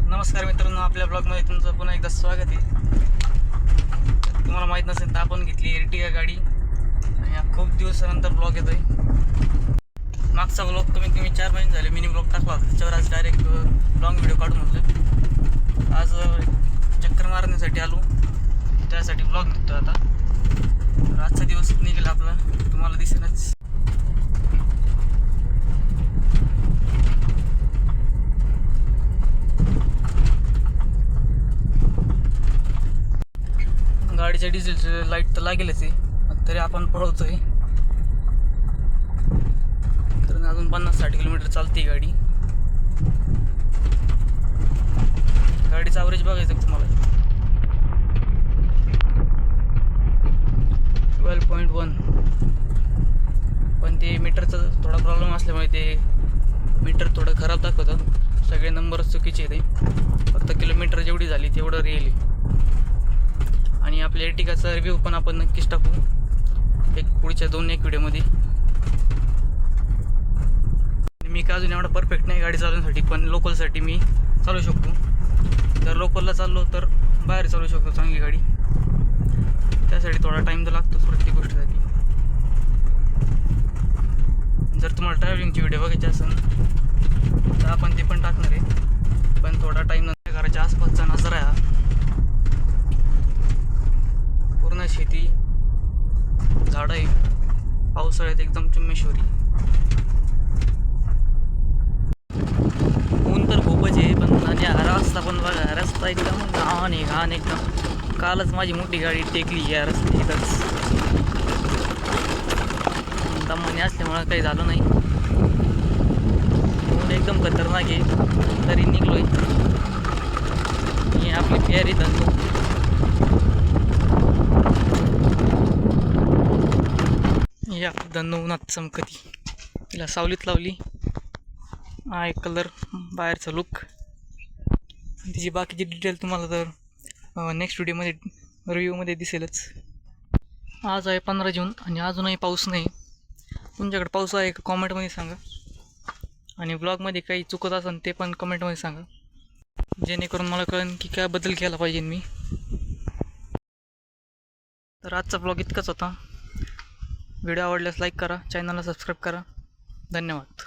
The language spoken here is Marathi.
नमस्कार मित्रांनो, आपल्या ब्लॉगमध्ये तुमचं पुन्हा एकदा स्वागत आहे. तुम्हाला माहीत नसेल तर आपण घेतली एर्टिगा गाडी आणि हा खूप दिवसानंतर ब्लॉग येतो आहे. मागचा ब्लॉग कमीत कमी 4 महिने झाले मिनी ब्लॉग टाकला होता, त्याच्यावर आज डायरेक्ट लॉंग व्हिडिओ काढून म्हटलं. आज चक्कर मारण्यासाठी आलो, त्यासाठी ब्लॉग निघतो आता. तर आजचा दिवस निघेल आपला, तुम्हाला दिसेलच. गाडीच्या डिझेलचं लाईट तर लागेलच आहे, तरी आपण पळवतोय. कारण अजून 50-60 किलोमीटर चालते गाडी. गाडीचं ॲव्हरेज बघायचं तुम्हाला 12.1, पण ते मीटरचा थोडा प्रॉब्लेम असल्यामुळे ते मीटर थोडं खराब दाखवतं. सगळे नंबरच चुकीचे येते. फक्त किलोमीटर जेवढी झाली तेवढं रिअली. आणि आपल्या एर्टिगाचा रिव्ह्यू पण आपण नक्कीच टाकू पुढच्या 2-1 व्हिडिओमध्ये. मी का अजून एवढा परफेक्ट नाही गाडी चालवण्यासाठी, पण लोकलसाठी मी चालवू शकतो. जर लोकलला चाललो तर बाहेर चालवू शकतो चांगली गाडी. त्यासाठी थोडा टाईम तर लागतोच प्रत्येक गोष्टीसाठी. जर तुम्हाला ट्रॅव्हलिंगची व्हिडिओ बघायची असेल तर आपण ते पण टाकणार आहे, पण थोडा टाईम नंतर. घराच्या आसपासचा नजारा आहे, पूर्ण शेती, झाडं आहे. पावसाळ्यात एकदम चुम्मेश्वरी. ऊन तर खूपच आहे, पण आणि रस्ता पण बघा, रस्ता एकदम घाण एकदम. कालच माझी मोठी गाडी टेकली या रस्त्यातच. दमाने असल्यामुळं काही झालं नाही. ऊन एकदम खतरनाक आहे, तरी निघलोय. ही आपली प्यारी धंदो. या धंदो उन्हात चमकती, तिला सावलीत लावली. हा एक कलर, बाहेरचा लुक. तिची बाकीची डिटेल तुम्हाला तर नेक्स्ट रिव्ह्यूमध्ये दिसेलच. आज आहे 15 जून आणि अजूनही पाऊस नाही. तुमच्याकडे पाऊस आहे का कॉमेंटमध्ये सांगा. आणि ब्लॉगमध्ये काही चुकत असेल ते पण कमेंटमध्ये सांगा, जेणेकरून मला कळेल की काय बदल केला पाहिजे मी. तर आजचा ब्लॉग इतकाच होता. व्हिडिओ आवडल्यास लाईक करा, चॅनलला सबस्क्राईब करा. धन्यवाद.